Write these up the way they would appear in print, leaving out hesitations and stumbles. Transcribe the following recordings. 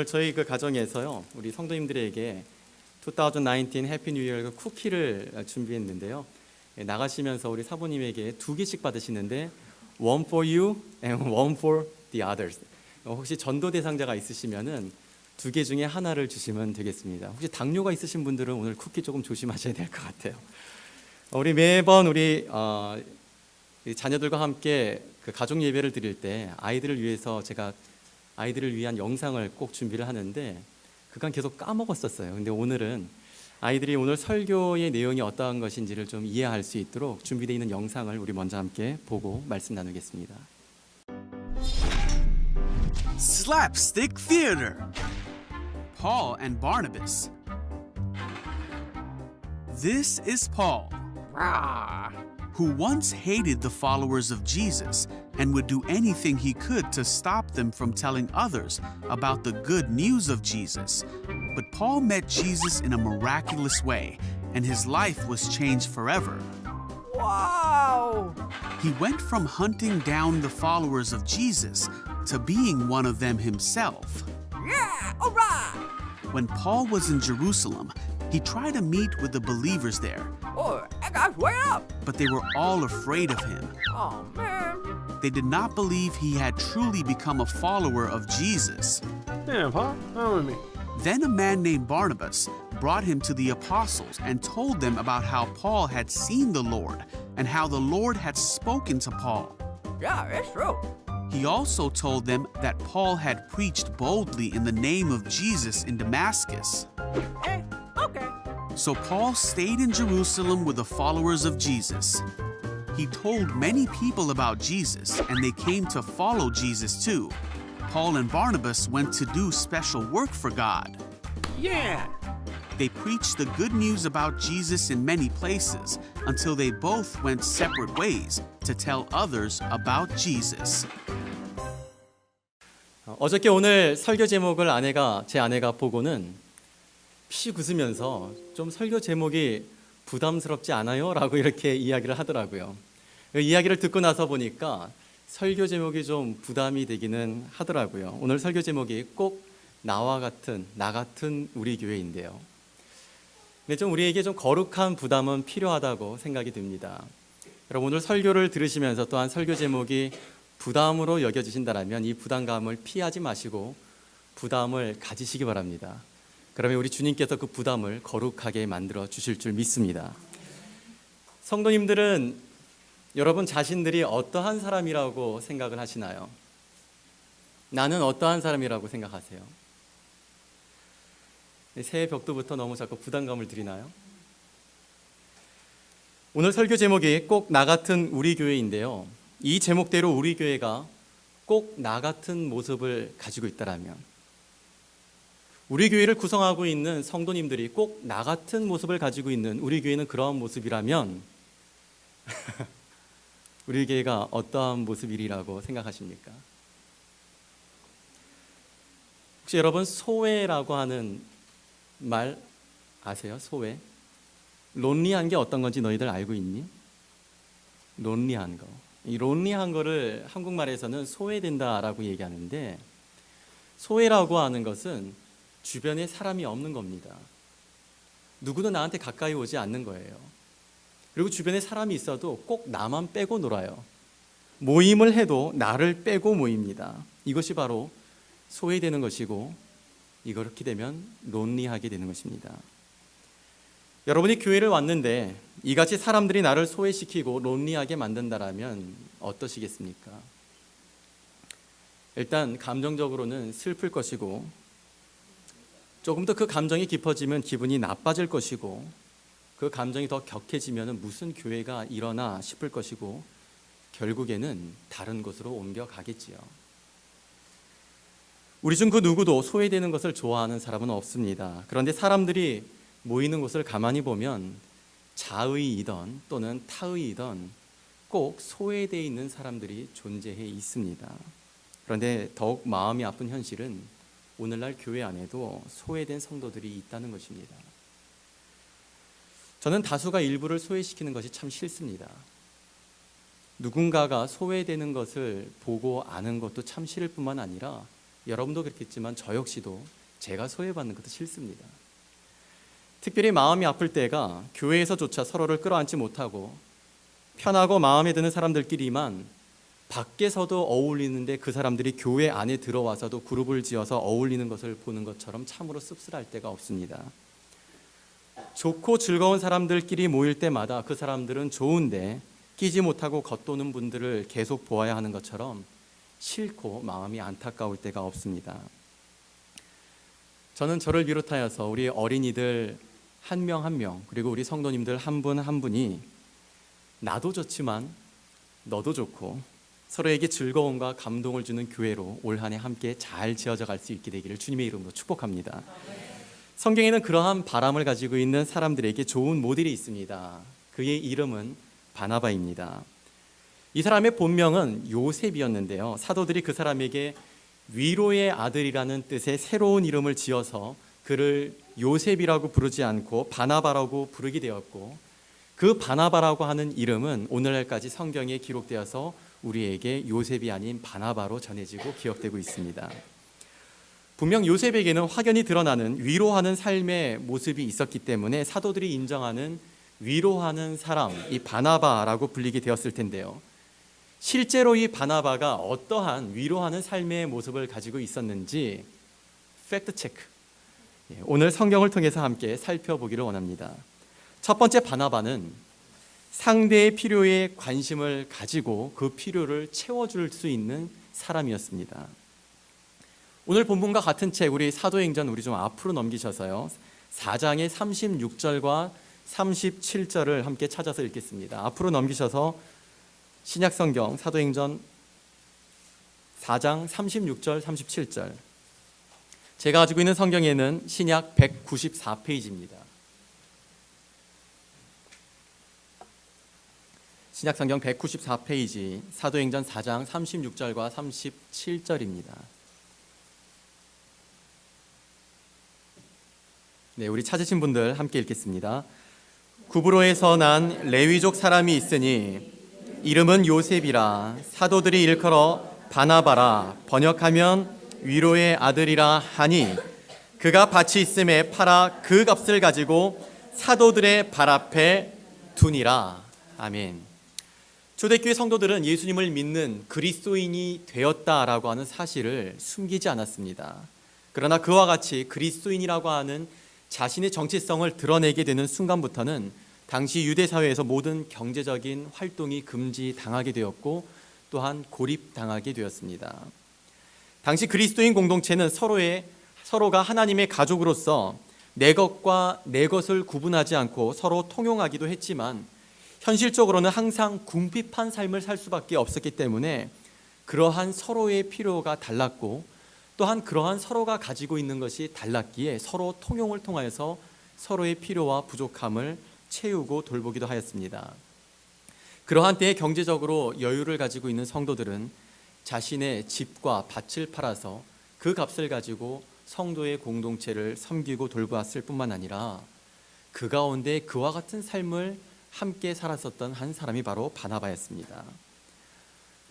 오늘 저희 그 가정에서요, 우리 성도님들에게 2019 해피 뉴 이어 쿠키를 준비했는데요. 나가시면서 우리 사부님에게 2개씩 받으시는데 one for you and one for the others. 혹시 전도 대상자가 있으시면은 2개 중에 하나를 주시면 되겠습니다. 혹시 당뇨가 있으신 분들은 오늘 쿠키 조금 조심하셔야 될 것 같아요. 우리 매번 우리 자녀들과 함께 그 가족 예배를 드릴 때 아이들을 위해서 제가 아이들을 위한 영상을 꼭 준비를 하는데 그간 계속 까먹었었어요. 근데 오늘은 아이들이 오늘 설교의 내용이 어떠한 것인지를 좀 이해할 수 있도록 준비되어 있는 영상을 우리 먼저 함께 보고 말씀 나누겠습니다. Slapstick Theater. Paul and Barnabas. This is Paul, who once hated the followers of Jesus and would do anything he could to stop them from telling others about the good news of Jesus. But Paul met Jesus in a miraculous way, and his life was changed forever. Wow! He went from hunting down the followers of Jesus to being one of them himself. Yeah! Alright! When Paul was in Jerusalem, he tried to meet with the believers there, Oh, I got way up! but they were all afraid of him. Oh man! They did not believe he had truly become a follower of Jesus. Yeah, Paul, come with me. Then a man named Barnabas brought him to the apostles and told them about how Paul had seen the Lord and how the Lord had spoken to Paul. Yeah, it's true. He also told them that Paul had preached boldly in the name of Jesus in Damascus. Okay. So Paul stayed in Jerusalem with the followers of Jesus. He told many people about Jesus, and they came to follow Jesus too. Paul and Barnabas went to do special work for God. Yeah! They preached the good news about Jesus in many places until they both went separate ways to tell others about Jesus. 어저께 오늘 설교 제목을 제 아내가 보고는 피식 웃으면서 좀 설교 제목이 부담스럽지 않아요? 라고 이렇게 이야기를 하더라고요. 그 이야기를 듣고 나서 보니까 설교 제목이 좀 부담이 되기는 하더라고요. 오늘 설교 제목이 꼭 나 같은 우리 교회인데요. 근데 좀 우리에게 좀 거룩한 부담은 필요하다고 생각이 듭니다. 여러분 오늘 설교를 들으시면서 또한 설교 제목이 부담으로 여겨지신다면 이 부담감을 피하지 마시고 부담을 가지시기 바랍니다. 그러면 우리 주님께서 그 부담을 거룩하게 만들어 주실 줄 믿습니다. 성도님들은 여러분 자신들이 어떠한 사람이라고 생각을 하시나요? 나는 어떠한 사람이라고 생각하세요? 새해 벽두부터 너무 자꾸 부담감을 드리나요? 오늘 설교 제목이 꼭 나 같은 우리 교회인데요. 이 제목대로 우리 교회가 꼭 나 같은 모습을 가지고 있다라면 우리 교회를 구성하고 있는 성도님들이 꼭 나 같은 모습을 가지고 있는 우리 교회는 그러한 모습이라면 우리 교회가 어떠한 모습이라고 생각하십니까? 혹시 여러분 소외라고 하는 말 아세요? 소외? 론리한 게 어떤 건지 너희들 알고 있니? 론리한 거. 이 론리한 거를 한국말에서는 소외된다라고 얘기하는데 소외라고 하는 것은 주변에 사람이 없는 겁니다. 누구도 나한테 가까이 오지 않는 거예요. 그리고 주변에 사람이 있어도 꼭 나만 빼고 놀아요. 모임을 해도 나를 빼고 모입니다. 이것이 바로 소외되는 것이고 이렇게 되면 론리하게 되는 것입니다. 여러분이 교회를 왔는데 이같이 사람들이 나를 소외시키고 론리하게 만든다라면 어떠시겠습니까? 일단 감정적으로는 슬플 것이고 조금 더 그 감정이 깊어지면 기분이 나빠질 것이고 그 감정이 더 격해지면 무슨 교회가 일어나 싶을 것이고 결국에는 다른 곳으로 옮겨가겠지요. 우리 중 그 누구도 소외되는 것을 좋아하는 사람은 없습니다. 그런데 사람들이 모이는 곳을 가만히 보면 자의이든 또는 타의이든 꼭 소외되어 있는 사람들이 존재해 있습니다. 그런데 더욱 마음이 아픈 현실은 오늘날 교회 안에도 소외된 성도들이 있다는 것입니다. 저는 다수가 일부를 소외시키는 것이 참 싫습니다. 누군가가 소외되는 것을 보고 아는 것도 참 싫을 뿐만 아니라 여러분도 그렇겠지만 저 역시도 제가 소외받는 것도 싫습니다. 특별히 마음이 아플 때가 교회에서조차 서로를 끌어안지 못하고 편하고 마음에 드는 사람들끼리만 밖에서도 어울리는데 그 사람들이 교회 안에 들어와서도 그룹을 지어서 어울리는 것을 보는 것처럼 참으로 씁쓸할 때가 없습니다. 좋고 즐거운 사람들끼리 모일 때마다 그 사람들은 좋은데 끼지 못하고 겉도는 분들을 계속 보아야 하는 것처럼 싫고 마음이 안타까울 때가 없습니다. 저는 저를 비롯하여서 우리 어린이들 한 명 한 명, 그리고 우리 성도님들 한 분 한 분이 나도 좋지만 너도 좋고 서로에게 즐거움과 감동을 주는 교회로 올 한 해 함께 잘 지어져 갈 수 있게 되기를 주님의 이름으로 축복합니다. 성경에는 그러한 바람을 가지고 있는 사람들에게 좋은 모델이 있습니다. 그의 이름은 바나바입니다. 이 사람의 본명은 요셉이었는데요, 사도들이 그 사람에게 위로의 아들이라는 뜻의 새로운 이름을 지어서 그를 요셉이라고 부르지 않고 바나바라고 부르게 되었고, 그 바나바라고 하는 이름은 오늘날까지 성경에 기록되어서 우리에게 요셉이 아닌 바나바로 전해지고 기억되고 있습니다. 분명 요셉에게는 확연히 드러나는 위로하는 삶의 모습이 있었기 때문에 사도들이 인정하는 위로하는 사람, 이 바나바라고 불리게 되었을 텐데요, 실제로 이 바나바가 어떠한 위로하는 삶의 모습을 가지고 있었는지 팩트 체크, 오늘 성경을 통해서 함께 살펴보기를 원합니다. 첫 번째, 바나바는 상대의 필요에 관심을 가지고 그 필요를 채워줄 수 있는 사람이었습니다. 오늘 본문과 같은 책, 우리 사도행전 우리 좀 앞으로 넘기셔서요, 4장의 36절과 37절을 함께 찾아서 읽겠습니다. 앞으로 넘기셔서 신약성경 사도행전 4장 36절 37절, 제가 가지고 있는 성경에는 신약 194페이지입니다. 신약성경 194페이지 사도행전 4장 36절과 37절입니다. 네, 우리 찾으신 분들 함께 읽겠습니다. 구브로에서 난 레위족 사람이 있으니 이름은 요셉이라, 사도들이 일컬어 바나바라, 번역하면 위로의 아들이라 하니, 그가 밭이 있음에 팔아 그 값을 가지고 사도들의 발 앞에 두니라. 아멘. 초대교회 성도들은 예수님을 믿는 그리스도인이 되었다라고 하는 사실을 숨기지 않았습니다. 그러나 그와 같이 그리스도인이라고 하는 자신의 정체성을 드러내게 되는 순간부터는 당시 유대 사회에서 모든 경제적인 활동이 금지당하게 되었고 또한 고립당하게 되었습니다. 당시 그리스도인 공동체는 서로가 하나님의 가족으로서 내 것과 내 것을 구분하지 않고 서로 통용하기도 했지만, 현실적으로는 항상 궁핍한 삶을 살 수밖에 없었기 때문에 그러한 서로의 필요가 달랐고, 또한 그러한 서로가 가지고 있는 것이 달랐기에 서로 통용을 통하여서 서로의 필요와 부족함을 채우고 돌보기도 하였습니다. 그러한 때에 경제적으로 여유를 가지고 있는 성도들은 자신의 집과 밭을 팔아서 그 값을 가지고 성도의 공동체를 섬기고 돌보았을 뿐만 아니라 그 가운데 그와 같은 삶을 함께 살았었던 한 사람이 바로 바나바였습니다.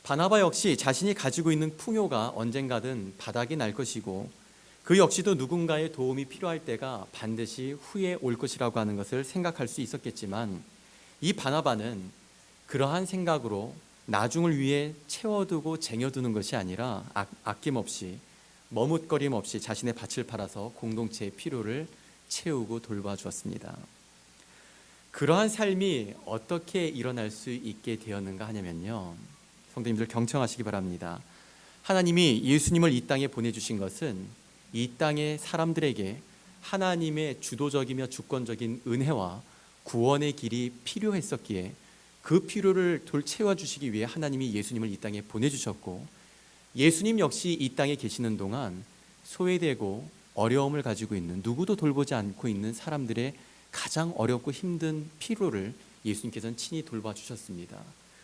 바나바 역시 자신이 가지고 있는 풍요가 언젠가든 바닥이 날 것이고, 그 역시도 누군가의 도움이 필요할 때가 반드시 후에 올 것이라고 하는 것을 생각할 수 있었겠지만, 이 바나바는 그러한 생각으로 나중을 위해 채워두고 쟁여두는 것이 아니라 아낌없이 머뭇거림 없이 자신의 밭을 팔아서 공동체의 필요를 채우고 돌봐주었습니다. 그러한 삶이 어떻게 일어날 수 있게 되었는가 하냐면요, 성도님들 경청하시기 바랍니다. 하나님이 예수님을 이 땅에 보내주신 것은 이 땅의 사람들에게 하나님의 주도적이며 주권적인 은혜와 구원의 길이 필요했었기에 그 필요를 채워주시기 위해 하나님이 예수님을 이 땅에 보내주셨고, 예수님 역시 이 땅에 계시는 동안 소외되고 어려움을 가지고 있는, 누구도 돌보지 않고 있는 사람들의 가장 어렵고 힘든 필요를 예수님께서는 친히 돌봐주셨습니다.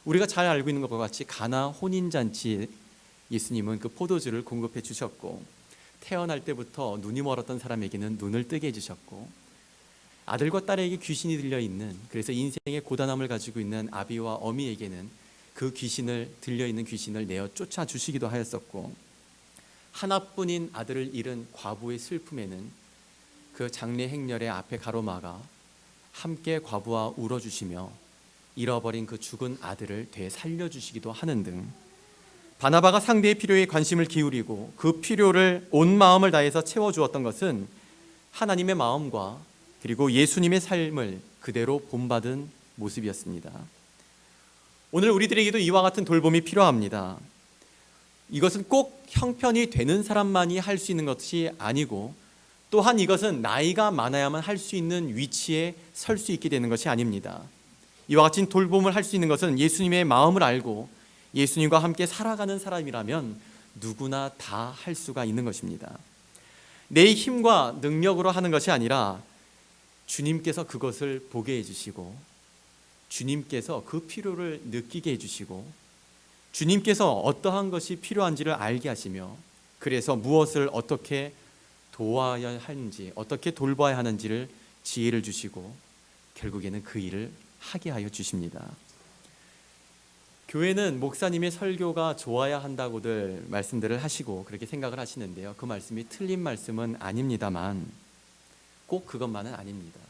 우리가 잘 알고 있는 것과 같이 가나 혼인잔치에 예수님은 그 포도주를 공급해 주셨고, 태어날 때부터 눈이 멀었던 사람에게는 눈을 뜨게 해주셨고, 아들과 딸에게 귀신이 들려있는, 그래서 인생의 고단함을 가지고 있는 아비와 어미에게는 그 귀신을 들려있는 귀신을 내어 쫓아주시기도 하였었고, 하나뿐인 아들을 잃은 과부의 슬픔에는 그 장례 행렬의 앞에 가로막아 함께 과부와 울어주시며 잃어버린 그 죽은 아들을 되살려주시기도 하는 등 바나바가 상대의 필요에 관심을 기울이고 그 필요를 온 마음을 다해서 채워주었던 것은 하나님의 마음과 그리고 예수님의 삶을 그대로 본받은 모습이었습니다. 오늘 우리들에게도 이와 같은 돌봄이 필요합니다. 이것은 꼭 형편이 되는 사람만이 할 수 있는 것이 아니고 또한 이것은 나이가 많아야만 할 수 있는 위치에 설 수 있게 되는 것이 아닙니다. 이와 같은 돌봄을 할 수 있는 것은 예수님의 마음을 알고 예수님과 함께 살아가는 사람이라면 누구나 다 할 수가 있는 것입니다. 내 힘과 능력으로 하는 것이 아니라 주님께서 그것을 보게 해주시고 주님께서 그 필요를 느끼게 해주시고 주님께서 어떠한 것이 필요한지를 알게 하시며 그래서 무엇을 어떻게 도와야 하는지 어떻게 돌봐야 하는지를 지혜를 주시고 결국에는 그 일을 하게 하여 주십니다. 교회는 목사님의 설교가 좋아야 한다고들 말씀들을 하시고 그렇게 생각을 하시는데요. 그 말씀이 틀린 말씀은 아닙니다만 꼭 그것만은 아닙니다.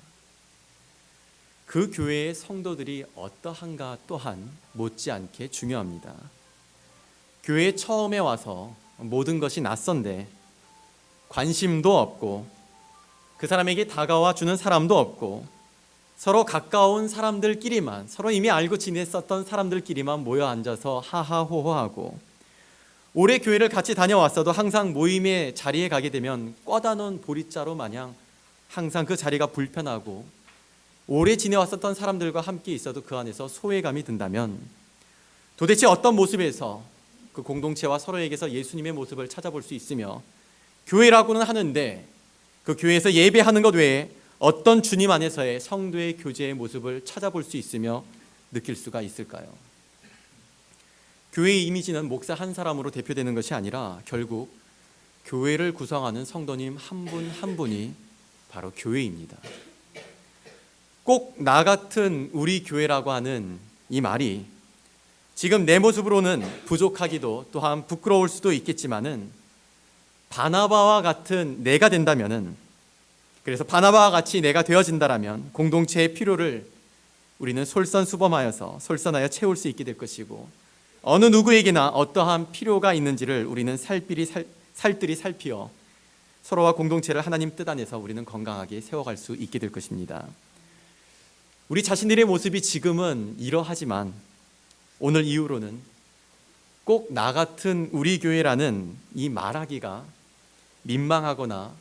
그 교회의 성도들이 어떠한가 또한 못지않게 중요합니다. 교회에 처음에 와서 모든 것이 낯선데 관심도 없고 그 사람에게 다가와 주는 사람도 없고 서로 가까운 사람들끼리만 서로 이미 알고 지냈었던 사람들끼리만 모여 앉아서 하하호호하고 오래 교회를 같이 다녀왔어도 항상 모임의 자리에 가게 되면 꿔다 놓은 보릿자루 마냥 항상 그 자리가 불편하고 오래 지내왔었던 사람들과 함께 있어도 그 안에서 소외감이 든다면 도대체 어떤 모습에서 그 공동체와 서로에게서 예수님의 모습을 찾아볼 수 있으며 교회라고는 하는데 그 교회에서 예배하는 것 외에 어떤 주님 안에서의 성도의 교제의 모습을 찾아볼 수 있으며 느낄 수가 있을까요? 교회의 이미지는 목사 한 사람으로 대표되는 것이 아니라 결국 교회를 구성하는 성도님 한 분 한 분이 바로 교회입니다. 꼭 나 같은 우리 교회라고 하는 이 말이 지금 내 모습으로는 부족하기도 또한 부끄러울 수도 있겠지만은 바나바와 같은 내가 된다면은 그래서 바나바와 같이 내가 되어진다라면 공동체의 필요를 우리는 솔선수범하여서 솔선하여 채울 수 있게 될 것이고 어느 누구에게나 어떠한 필요가 있는지를 우리는 살뜰히 살피어 서로와 공동체를 하나님 뜻 안에서 우리는 건강하게 세워갈 수 있게 될 것입니다. 우리 자신들의 모습이 지금은 이러하지만 오늘 이후로는 꼭 나 같은 우리 교회라는 이 말하기가 민망하거나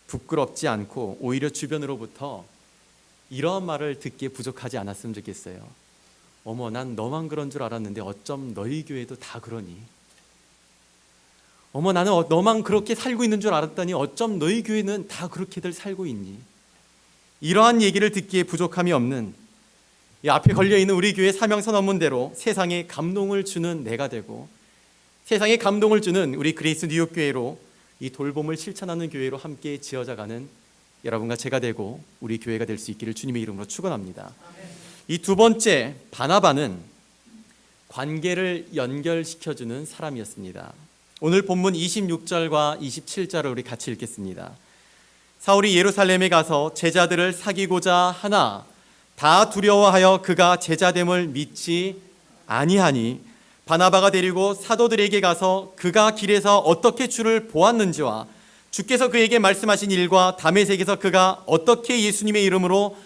부끄럽지 않고 오히려 주변으로부터 이러한 말을 듣기에 부족하지 않았으면 좋겠어요. 어머, 난 너만 그런 줄 알았는데 어쩜 너희 교회도 다 그러니? 어머, 나는 너만 그렇게 살고 있는 줄 알았더니 어쩜 너희 교회는 다 그렇게들 살고 있니? 이러한 얘기를 듣기에 부족함이 없는 이 앞에 걸려있는 우리 교회 사명선언문대로 세상에 감동을 주는 내가 되고 세상에 감동을 주는 우리 그레이스 뉴욕 교회로 이 돌봄을 실천하는 교회로 함께 지어져가는 여러분과 제가 되고 우리 교회가 될 수 있기를 주님의 이름으로 축원합니다. 이 두 번째 바나바는 관계를 연결시켜주는 사람이었습니다. 오늘 본문 26절과 27절을 우리 같이 읽겠습니다. 사울이 예루살렘에 가서 제자들을 사귀고자 하나 다 두려워하여 그가 제자됨을 믿지 아니하니 바나바가 데리고 사도들에게 가서 그가 길에서 어떻게 주를 보았는지와 주께서 그에게 말씀하신 일과 다메섹에서 그가 어떻게 예수님의 이름으로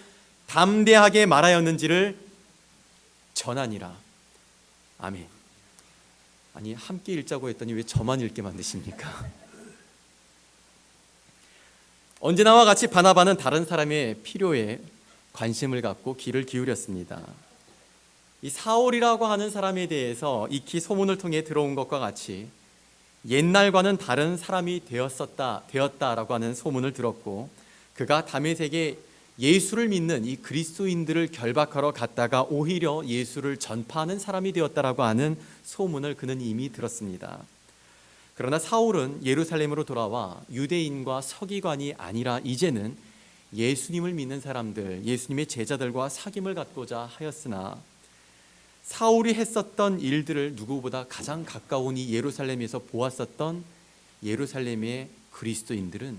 담대하게 말하였는지를 전하니라. 아멘. 아니, 함께 읽자고 했더니 왜 저만 읽게 만드십니까? 언제나와 같이 바나바는 다른 사람의 필요에 관심을 갖고 귀를 기울였습니다. 이 사울이라고 하는 사람에 대해서 익히 소문을 통해 들어온 것과 같이 옛날과는 다른 사람이 되었다라고 하는 소문을 들었고 그가 다메섹에 예수를 믿는 이 그리스도인들을 결박하러 갔다가 오히려 예수를 전파하는 사람이 되었다라고 하는 소문을 그는 이미 들었습니다. 그러나 사울은 예루살렘으로 돌아와 유대인과 서기관이 아니라 이제는 예수님을 믿는 사람들, 예수님의 제자들과 사귐을 갖고자 하였으나 사울이 했었던 일들을 누구보다 가장 가까운 이 예루살렘에서 보았었던 예루살렘의 그리스도인들은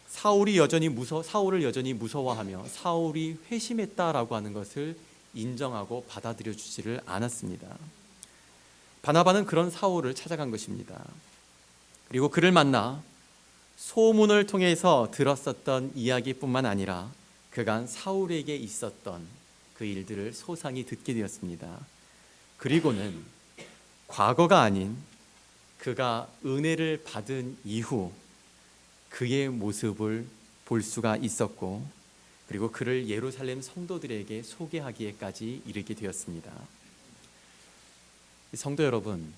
사울을 여전히 무서워하며 사울이 회심했다라고 하는 것을 인정하고 받아들여 주지를 않았습니다. 바나바는 그런 사울을 찾아간 것입니다. 그리고 그를 만나 소문을 통해서 들었었던 이야기뿐만 아니라 그간 사울에게 있었던 그 일들을 소상히 듣게 되었습니다. 그리고는 과거가 아닌 그가 은혜를 받은 이후 그의 모습을 볼 수가 있었고, 그리고 그를 예루살렘 성도들에게 소개하기에까지 이르게 되었습니다. 성도 여러분,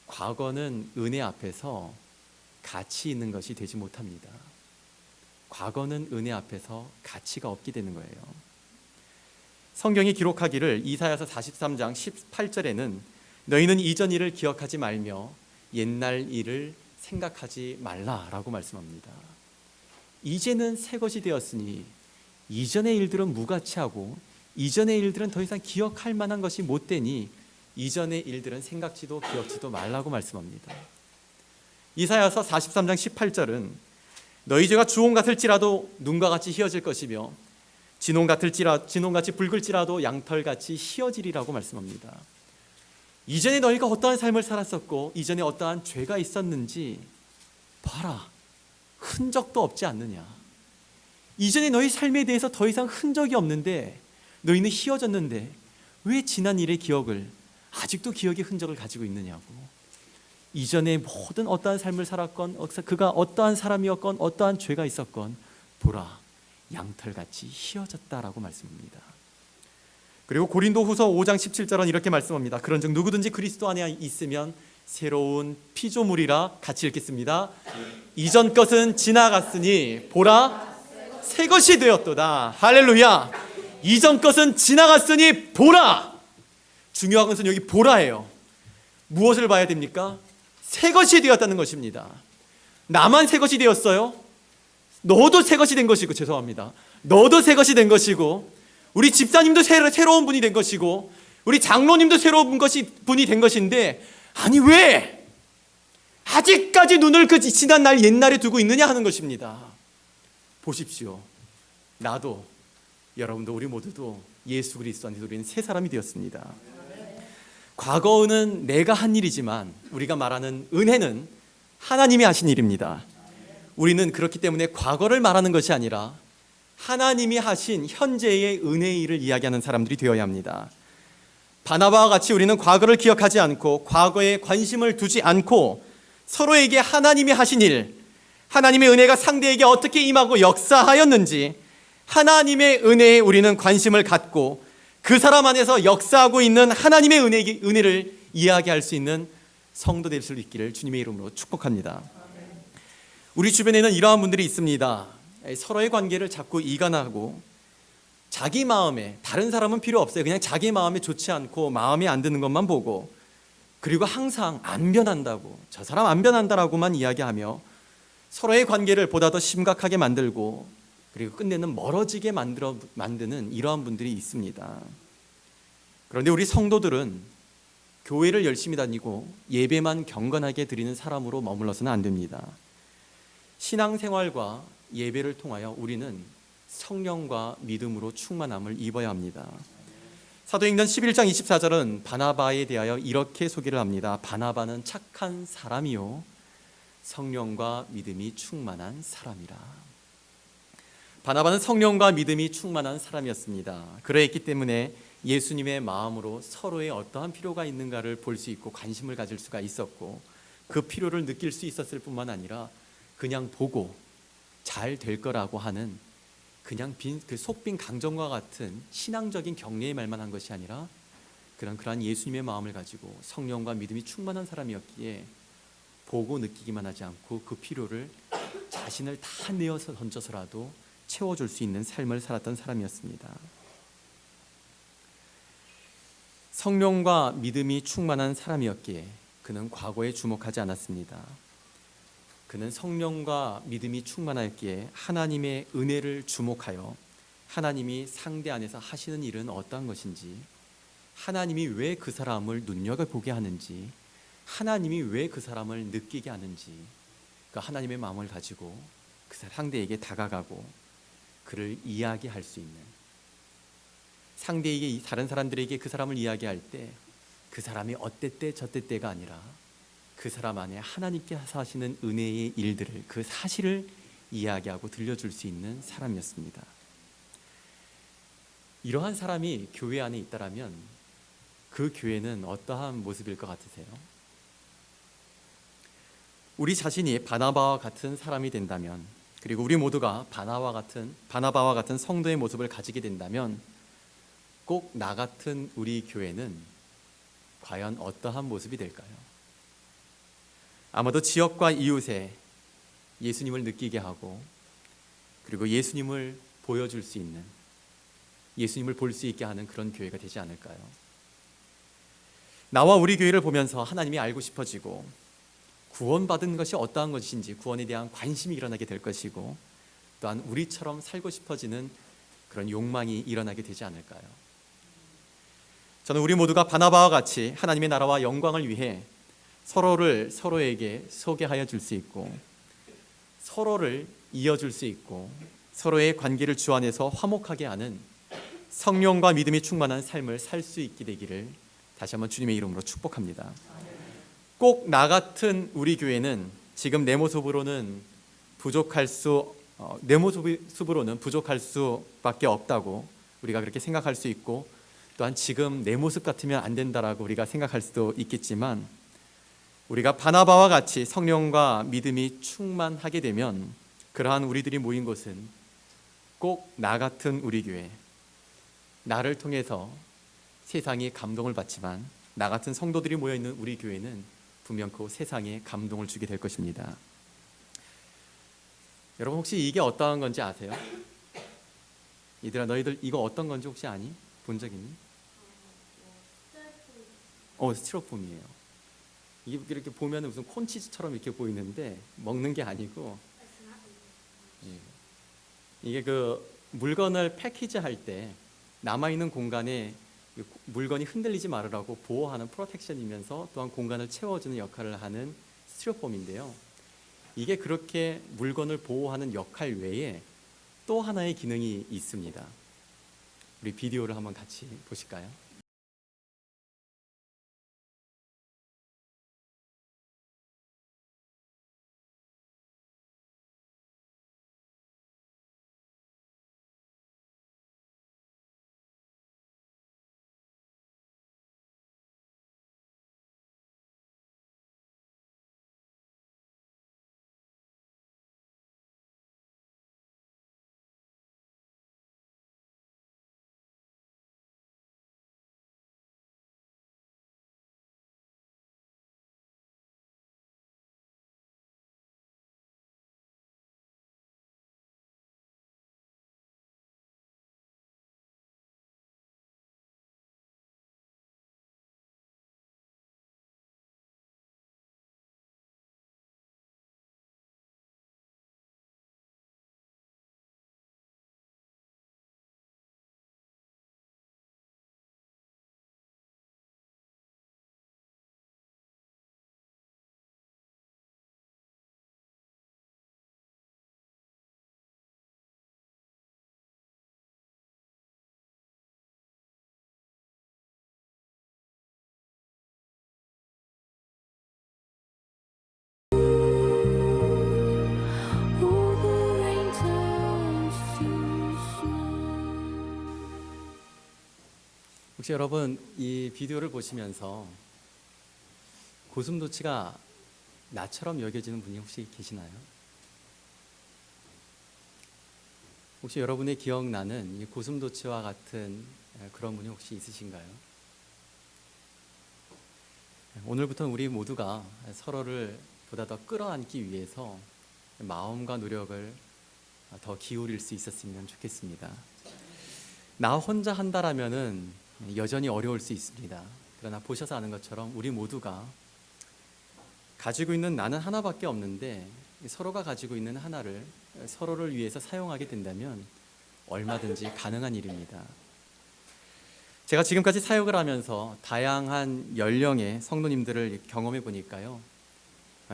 과거는 은혜 앞에서 가치 있는 것이 되지 못합니다. 과거는 은혜 앞에서 가치가 없게 되는 거예요. 성경이 기록하기를 이사야서 43장 18절에는 너희는 이전 일을 기억하지 말며 옛날 일을 생각하지 말라라고 말씀합니다. 이제는 새 것이 되었으니 이전의 일들은 무가치하고 이전의 일들은 더 이상 기억할 만한 것이 못 되니 이전의 일들은 생각지도 기억지도 말라고 말씀합니다. 이사야서 43장 18절은 너희 죄가 주홍 같을지라도 눈과 같이 희어질 것이며 진홍같이 붉을지라도 양털같이 희어지리라고 말씀합니다. 이전에 너희가 어떠한 삶을 살았었고 이전에 어떠한 죄가 있었는지 봐라, 흔적도 없지 않느냐. 이전에 너희 삶에 대해서 더 이상 흔적이 없는데 너희는 희어졌는데 왜 지난 일의 기억을 아직도 기억의 흔적을 가지고 있느냐고. 이전에 모든 어떠한 삶을 살았건 그가 어떠한 사람이었건 어떠한 죄가 있었건 보라, 양털같이 희어졌다라고 말씀합니다. 그리고 고린도후서 5장 17절은 이렇게 말씀합니다. 그런즉 누구든지 그리스도 안에 있으면 새로운 피조물이라. 같이 읽겠습니다. 이전 것은 지나갔으니 보라, 새 것이 되었도다. 할렐루야. 이전 것은 지나갔으니 보라. 중요한 것은 여기 보라예요. 무엇을 봐야 됩니까? 새 것이 되었다는 것입니다. 나만 새 것이 되었어요? 너도 새 것이 된 것이고, 죄송합니다. 너도 새 것이 된 것이고, 우리 집사님도 새로운 분이 된 것이고, 우리 장로님도 새로운 분이 된 것인데, 아니 왜 아직까지 눈을 그 지난 날 옛날에 두고 있느냐 하는 것입니다. 보십시오. 나도, 여러분도, 우리 모두도 예수 그리스도 안에서 우리는 새 사람이 되었습니다. 과거는 내가 한 일이지만 우리가 말하는 은혜는 하나님이 하신 일입니다. 우리는 그렇기 때문에 과거를 말하는 것이 아니라 하나님이 하신 현재의 은혜의 일을 이야기하는 사람들이 되어야 합니다. 바나바와 같이 우리는 과거를 기억하지 않고 과거에 관심을 두지 않고 서로에게 하나님이 하신 일, 하나님의 은혜가 상대에게 어떻게 임하고 역사하였는지 하나님의 은혜에 우리는 관심을 갖고 그 사람 안에서 역사하고 있는 하나님의 은혜를 이야기할 수 있는 성도 될 수 있기를 주님의 이름으로 축복합니다. 우리 주변에는 이러한 분들이 있습니다. 서로의 관계를 자꾸 이간하고 자기 마음에, 다른 사람은 필요 없어요. 그냥 자기 마음에 좋지 않고 마음에 안 드는 것만 보고, 그리고 항상 안 변한다고, 저 사람 안 변한다라고만 이야기하며 서로의 관계를 보다 더 심각하게 만들고, 그리고 끝내는 멀어지게 만드는 이러한 분들이 있습니다. 그런데 우리 성도들은 교회를 열심히 다니고 예배만 경건하게 드리는 사람으로 머물러서는 안 됩니다. 신앙생활과 예배를 통하여 우리는 성령과 믿음으로 충만함을 입어야 합니다. 사도행전 11장 24절은 바나바에 대하여 이렇게 소개를 합니다. 바나바는 착한 사람이요 성령과 믿음이 충만한 사람이라. 바나바는 성령과 믿음이 충만한 사람이었습니다. 그러했기 때문에 예수님의 마음으로 서로의 어떠한 필요가 있는가를 볼 수 있고 관심을 가질 수가 있었고, 그 필요를 느낄 수 있었을 뿐만 아니라 그냥 보고 잘 될 거라고 하는 그냥 그 속빈 강정과 같은 신앙적인 격려의 말만 한 것이 아니라 그러한 예수님의 마음을 가지고 성령과 믿음이 충만한 사람이었기에 보고 느끼기만 하지 않고 그 필요를 자신을 다 내어서 던져서라도 채워줄 수 있는 삶을 살았던 사람이었습니다. 성령과 믿음이 충만한 사람이었기에 그는 과거에 주목하지 않았습니다. 그는 성령과 믿음이 충만하였기에 하나님의 은혜를 주목하여 하나님이 상대 안에서 하시는 일은 어떠한 것인지, 하나님이 왜 그 사람을 눈여겨보게 하는지, 하나님이 왜 그 사람을 느끼게 하는지, 그 하나님의 마음을 가지고 그 상대에게 다가가고 그를 이야기할 수 있는, 상대에게, 다른 사람들에게 그 사람을 이야기할 때 그 사람이 어땠대 저땠대가 아니라 그 사람 안에 하나님께서 하시는 은혜의 일들을, 그 사실을 이야기하고 들려줄 수 있는 사람이었습니다. 이러한 사람이 교회 안에 있다라면 그 교회는 어떠한 모습일 것 같으세요? 우리 자신이 바나바와 같은 사람이 된다면, 그리고 우리 모두가 바나바와 같은 성도의 모습을 가지게 된다면 꼭 나 같은 우리 교회는 과연 어떠한 모습이 될까요? 아마도 지역과 이웃에 예수님을 느끼게 하고, 그리고 예수님을 보여줄 수 있는, 예수님을 볼 수 있게 하는 그런 교회가 되지 않을까요? 나와 우리 교회를 보면서 하나님이 알고 싶어지고, 구원받은 것이 어떠한 것인지 구원에 대한 관심이 일어나게 될 것이고, 또한 우리처럼 살고 싶어지는 그런 욕망이 일어나게 되지 않을까요? 저는 우리 모두가 바나바와 같이 하나님의 나라와 영광을 위해 서로에게 소개하여 줄 수 있고, 서로를 이어줄 수 있고, 서로의 관계를 주 안에서 화목하게 하는 성령과 믿음이 충만한 삶을 살 수 있게 되기를 다시 한번 주님의 이름으로 축복합니다. 꼭 나 같은 우리 교회는 지금 내 모습으로는 부족할 수밖에 없다고 우리가 그렇게 생각할 수 있고, 또한 지금 내 모습 같으면 안 된다라고 우리가 생각할 수도 있겠지만, 우리가 바나바와 같이 성령과 믿음이 충만하게 되면 그러한 우리들이 모인 곳은 꼭 나 같은 우리 교회, 나를 통해서 세상이 감동을 받지만 나 같은 성도들이 모여있는 우리 교회는 분명코 세상에 감동을 주게 될 것입니다. 여러분, 혹시 이게 어떠한 건지 아세요? 얘들아, 너희들 이거 어떤 건지 혹시 아니? 본 적 있니? 스티로폼이에요. 이게 이렇게 보면 무슨 콘치즈처럼 이렇게 보이는데 먹는 게 아니고, 이게 그 물건을 패키지할 때 남아있는 공간에 물건이 흔들리지 말으라고 보호하는 프로텍션이면서 또한 공간을 채워주는 역할을 하는 스티로폼인데요. 이게 그렇게 물건을 보호하는 역할 외에 또 하나의 기능이 있습니다. 우리 비디오를 한번 같이 보실까요? 혹시 여러분 이 비디오를 보시면서 고슴도치가 나처럼 여겨지는 분이 혹시 계시나요? 혹시 여러분의 기억나는 이 고슴도치와 같은 그런 분이 혹시 있으신가요? 오늘부터는 우리 모두가 서로를 보다 더 끌어안기 위해서 마음과 노력을 더 기울일 수 있었으면 좋겠습니다. 나 혼자 한다라면은 여전히 어려울 수 있습니다. 그러나 보셔서 아는 것처럼 우리 모두가 가지고 있는 나는 하나밖에 없는데 서로가 가지고 있는 하나를 서로를 위해서 사용하게 된다면 얼마든지 가능한 일입니다. 제가 지금까지 사역을 하면서 다양한 연령의 성도님들을 경험해 보니까요,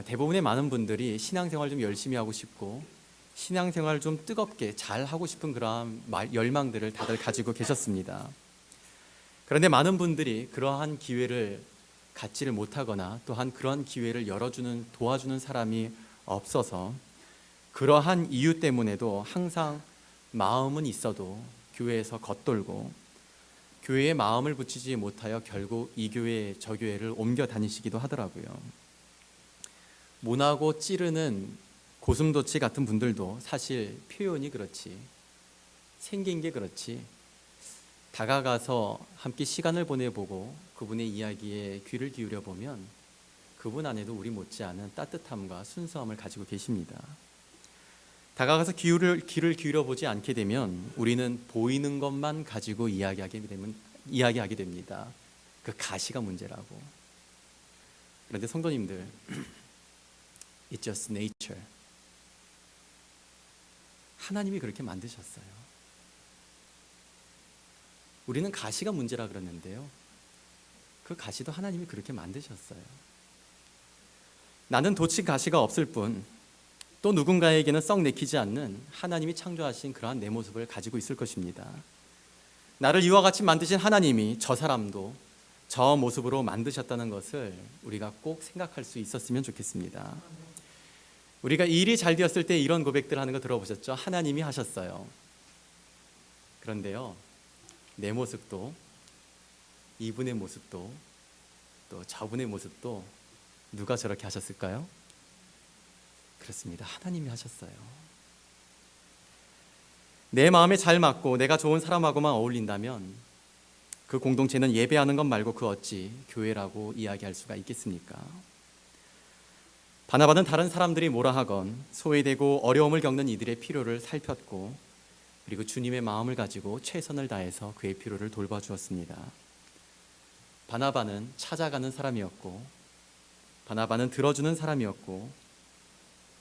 대부분의 많은 분들이 신앙생활 좀 열심히 하고 싶고 신앙생활 좀 뜨겁게 잘 하고 싶은 그러한 열망들을 다들 가지고 계셨습니다. 그런데 많은 분들이 그러한 기회를 갖지를 못하거나 또한 그러한 기회를 열어주는 도와주는 사람이 없어서 그러한 이유 때문에도 항상 마음은 있어도 교회에서 겉돌고 교회에 마음을 붙이지 못하여 결국 이 교회 저 교회를 옮겨 다니시기도 하더라고요. 모나고 찌르는 고슴도치 같은 분들도 사실 표현이 그렇지, 생긴 게 그렇지, 다가가서 함께 시간을 보내보고 그분의 이야기에 귀를 기울여 보면 그분 안에도 우리 못지않은 따뜻함과 순수함을 가지고 계십니다. 다가가서 귀를 기울여 보지 않게 되면 우리는 보이는 것만 가지고 이야기하게 됩니다. 그 가시가 문제라고. 그런데 성도님들, It's just nature. 하나님이 그렇게 만드셨어요. 우리는 가시가 문제라 그러는데요, 그 가시도 하나님이 그렇게 만드셨어요. 나는 도치 가시가 없을 뿐 또 누군가에게는 썩 내키지 않는 하나님이 창조하신 그러한 내 모습을 가지고 있을 것입니다. 나를 이와 같이 만드신 하나님이 저 사람도 저 모습으로 만드셨다는 것을 우리가 꼭 생각할 수 있었으면 좋겠습니다. 우리가 일이 잘 되었을 때 이런 고백들 하는 거 들어보셨죠? 하나님이 하셨어요. 그런데요, 내 모습도 이분의 모습도 또 저분의 모습도 누가 저렇게 하셨을까요? 그렇습니다. 하나님이 하셨어요. 내 마음에 잘 맞고 내가 좋은 사람하고만 어울린다면 그 공동체는 예배하는 것 말고 그 어찌 교회라고 이야기할 수가 있겠습니까? 바나바는 다른 사람들이 뭐라 하건 소외되고 어려움을 겪는 이들의 필요를 살폈고 그리고 주님의 마음을 가지고 최선을 다해서 그의 필요를 돌봐주었습니다. 바나바는 찾아가는 사람이었고 바나바는 들어주는 사람이었고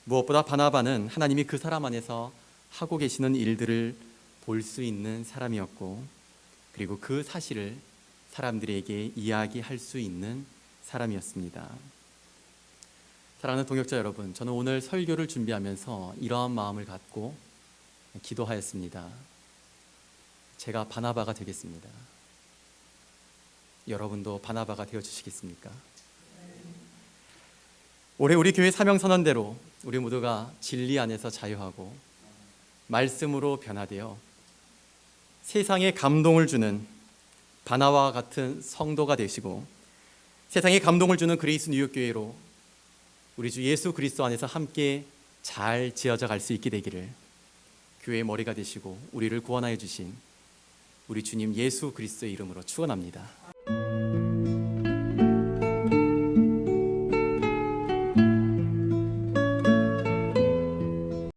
무엇보다 바나바는 하나님이 그 사람 안에서 하고 계시는 일들을 볼 수 있는 사람이었고 그리고 그 사실을 사람들에게 이야기할 수 있는 사람이었습니다. 사랑하는 동역자 여러분, 저는 오늘 설교를 준비하면서 이러한 마음을 갖고 기도하였습니다. 제가 바나바가 되겠습니다. 여러분도 바나바가 되어주시겠습니까? 올해 우리 교회 사명선언대로 우리 모두가 진리 안에서 자유하고 말씀으로 변화되어 세상에 감동을 주는 바나바와 같은 성도가 되시고 세상에 감동을 주는 그레이스 뉴욕교회로 우리 주 예수 그리스도 안에서 함께 잘 지어져 갈 수 있게 되기를 교회의 머리가 되시고 우리를 구원하여 주신 우리 주님 예수 그리스도의 이름으로 축원합니다.